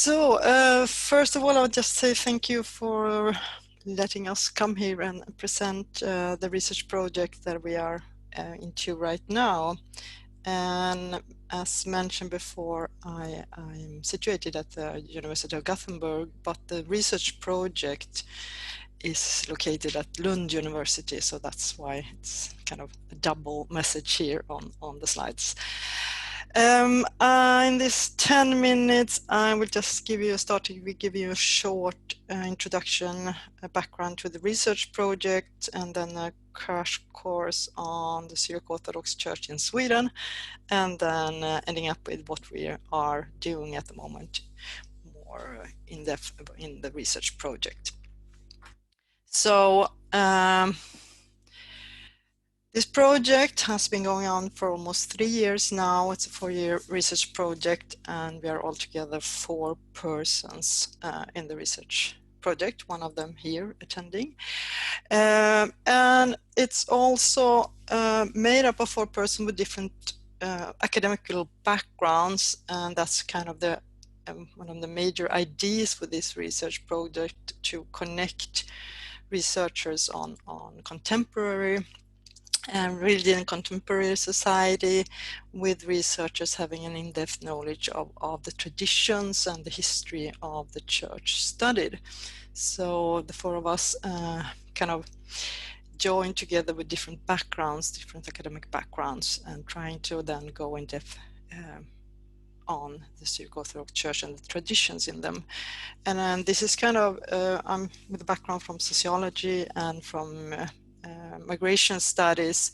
First of all, I would just say thank you for letting us come here and present the research project that we are into right now. And as mentioned before, I'm situated at the University of Gothenburg, but the research project is located at Lund University, so that's why it's kind of a double message here on the slides. In this 10 minutes, I will just give you a short introduction, a background to the research project, and then a crash course on the Syriac Orthodox Church in Sweden, and then ending up with what we are doing at the moment, more in depth in the research project. So this project has been going on for almost 3 years now. It's a 4-year research project, and we are altogether 4 persons in the research project, one of them here attending. And it's also made up of 4 persons with different academical backgrounds, and that's kind of the one of the major ideas for this research project, to connect researchers on contemporary and religion and contemporary society with researchers having an in-depth knowledge of the traditions and the history of the church studied. So the 4 of us kind of joined together with different backgrounds, different academic backgrounds, and trying to then go in depth on the Syriac Orthodox Church and the traditions in them. And this is kind of, I'm with a background from sociology and from migration studies.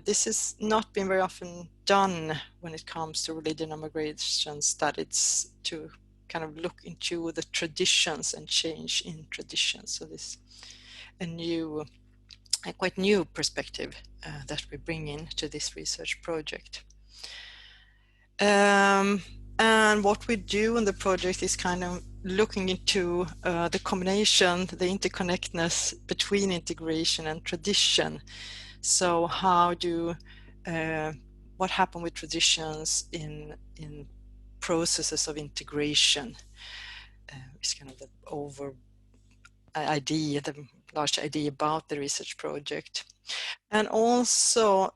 This has not been very often done when it comes to religion and migration studies, to kind of look into the traditions and change in traditions. So this is a quite new perspective that we bring in to this research project. And what we do in the project is kind of looking into the combination, the interconnectedness between integration and tradition. So how do, what happened with traditions in processes of integration is kind of the idea, the large idea about the research project. And also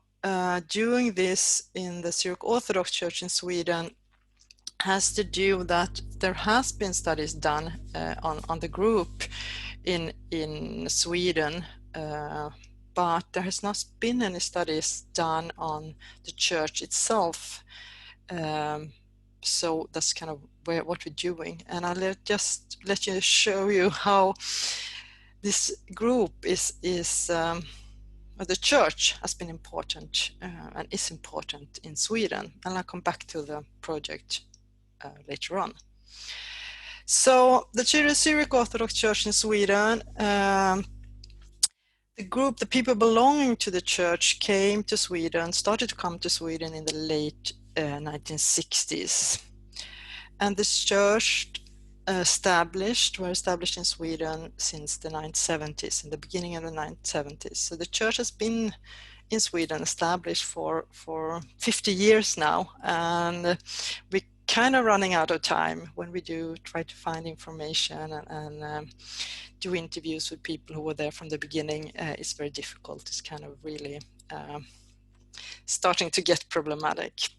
doing this in the Syriac Orthodox Church in Sweden has to do that there has been studies done on the group in Sweden, but there has not been any studies done on the church itself. So that's kind of what we're doing, and I'll just let you show you how this group is the church has been important and is important in Sweden, and I'll come back to the project later on. So the Syriac Orthodox Church in Sweden, the people belonging to the church came to Sweden, started to come to Sweden in the late 1960s. And this church were established in Sweden since the 1970s, in the beginning of the 1970s. So the church has been in Sweden established for 50 years now, and we kind of running out of time when we do try to find information and do interviews with people who were there from the beginning. It's very difficult. It's kind of really starting to get problematic.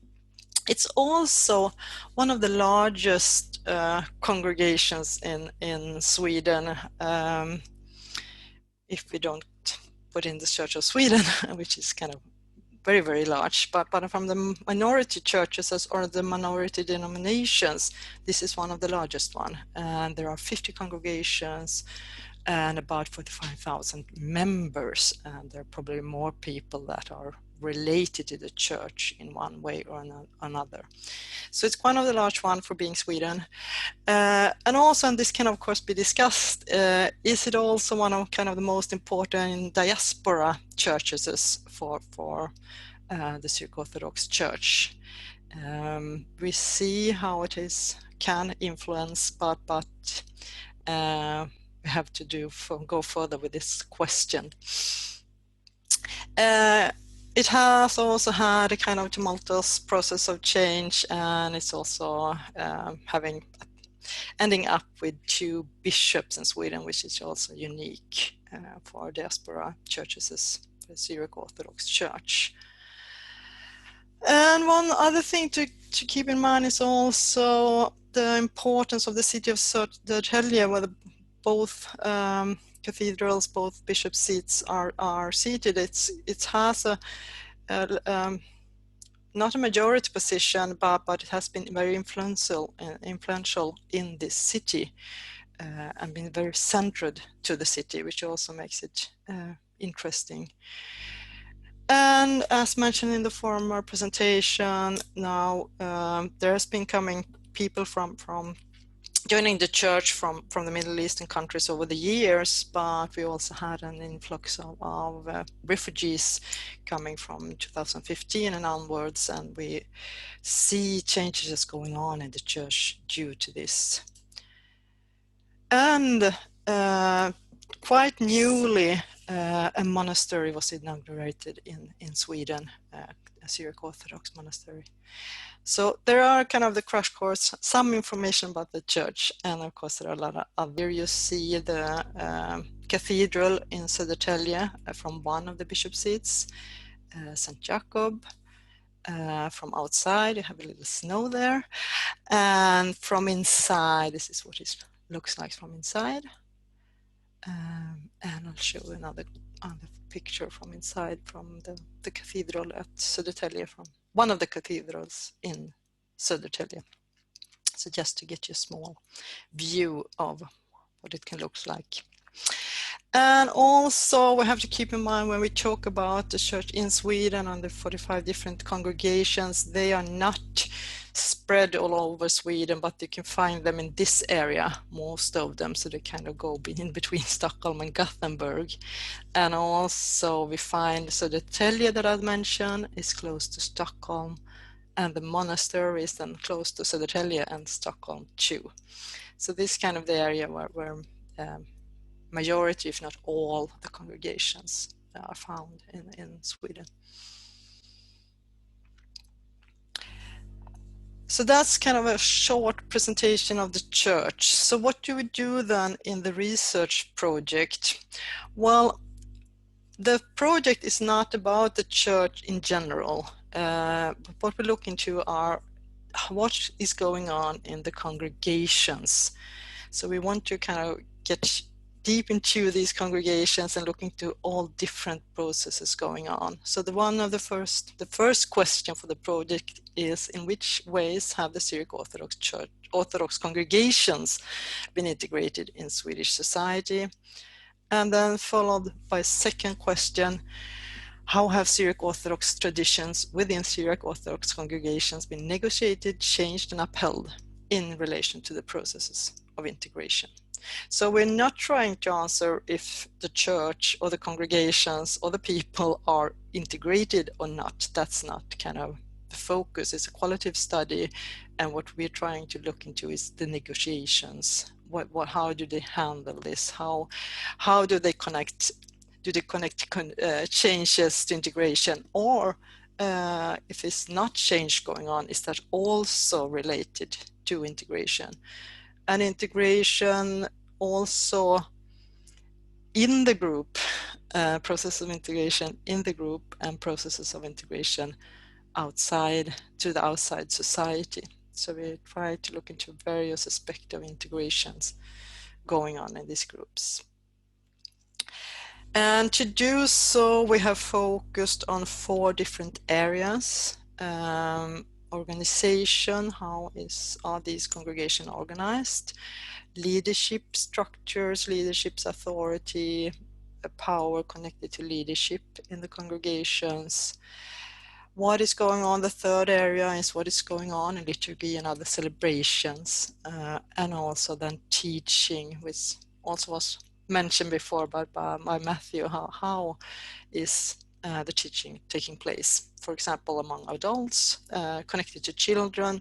It's also one of the largest congregations in Sweden, if we don't put in the Church of Sweden, which is kind of very, very large, but from the minority churches or the minority denominations, this is one of the largest one. And there are 50 congregations and about 45,000 members, and there are probably more people that are related to the church in one way or another. So it's one of the large ones for being Sweden. And also, and this can of course be discussed, is it also one of kind of the most important diaspora churches for the Syriac Orthodox Church? We see how it can influence, but we have to go further with this question. It has also had a kind of tumultuous process of change, and it's also having ending up with 2 bishops in Sweden, which is also unique for diaspora churches as the Syriac Orthodox Church. And one other thing to keep in mind is also the importance of the city of Södertälje, where both cathedrals, both bishop seats are seated. It has not a majority position, but it has been very influential in this city and been very centered to the city, which also makes it interesting. And as mentioned in the former presentation, now there has been coming people from joining the church from the Middle Eastern countries over the years, but we also had an influx of refugees coming from 2015 and onwards, and we see changes going on in the church due to this. And quite newly, a monastery was inaugurated in Sweden, a Syriac Orthodox monastery. So there are kind of the crash course, some information about the church, and of course there are a lot of other. Here you see the cathedral in Södertälje from one of the bishop seats, St. Jacob. From outside, you have a little snow there, and from inside, this is what it looks like from inside. And I'll show another picture from inside, from the cathedral at Södertälje, from one of the cathedrals in Södertälje. So just to get you a small view of what it can look like. And also we have to keep in mind when we talk about the church in Sweden and the 45 different congregations, they are not spread all over Sweden, but you can find them in this area, most of them, so they kind of go in between Stockholm and Gothenburg. And also we find Södertälje that I mentioned is close to Stockholm, and the monastery is then close to Södertälje and Stockholm too. So this is kind of the area where majority, if not all, the congregations are found in Sweden. So that's kind of a short presentation of the church. So what do we do then in the research project? Well, the project is not about the church in general. But what we look into are what is going on in the congregations. So we want to kind of get deep into these congregations and look into all different processes going on. So the first question for the project is, in which ways have the Syriac Orthodox congregations been integrated in Swedish society? And then followed by a second question, how have Syriac Orthodox traditions within Syriac Orthodox congregations been negotiated, changed, and upheld in relation to the processes of integration? So we're not trying to answer if the church or the congregations or the people are integrated or not. That's not kind of the focus. It's a qualitative study, and what we're trying to look into is the negotiations. How do they handle this? How do they connect? Do they connect changes to integration, or if it's not change going on, is that also related to integration? And integration also in the group, process of integration in the group, and processes of integration outside to the outside society. So we try to look into various aspects of integrations going on in these groups. And to do so, we have focused on 4 different areas. Organization, are these congregations organized? Leadership structures, leadership's authority, power connected to leadership in the congregations. What is going on? The third area is what is going on in liturgy and other celebrations, and also then teaching, which also was mentioned before by Matthew. How is the teaching taking place, for example, among adults, connected to children,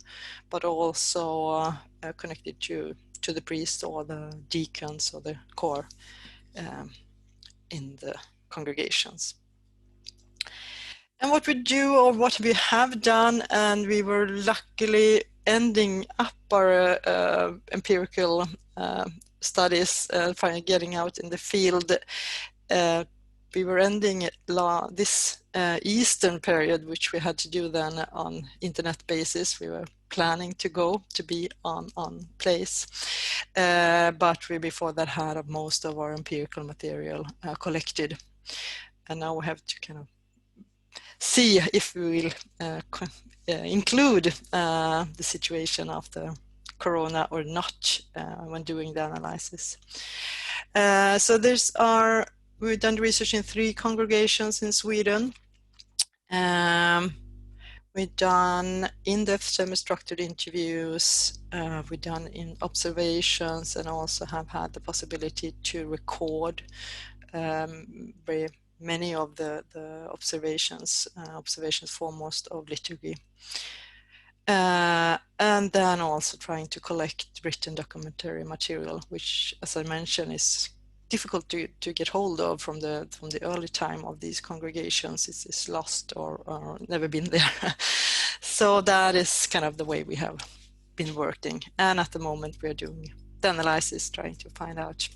but also connected to the priest or the deacons or the core in the congregations. And what we do, or what we have done, and we were luckily ending up our empirical studies, finally getting out in the field. We were ending this Eastern period, which we had to do then on internet basis. We were planning to go to be on place, but we before that had most of our empirical material collected, and now we have to kind of see if we will include the situation after Corona or not when doing the analysis. So we've done research in 3 congregations in Sweden. We've done in-depth semi-structured interviews, we've done in observations, and also have had the possibility to record very many of the observations foremost of liturgy. And then also trying to collect written documentary material, which, as I mentioned, is difficult to get hold of from the early time of these congregations. It's lost or never been there. So that is kind of the way we have been working. And at the moment we are doing the analysis, trying to find out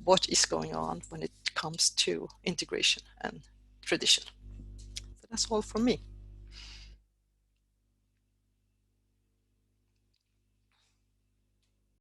what is going on when it comes to integration and tradition. So that's all from me.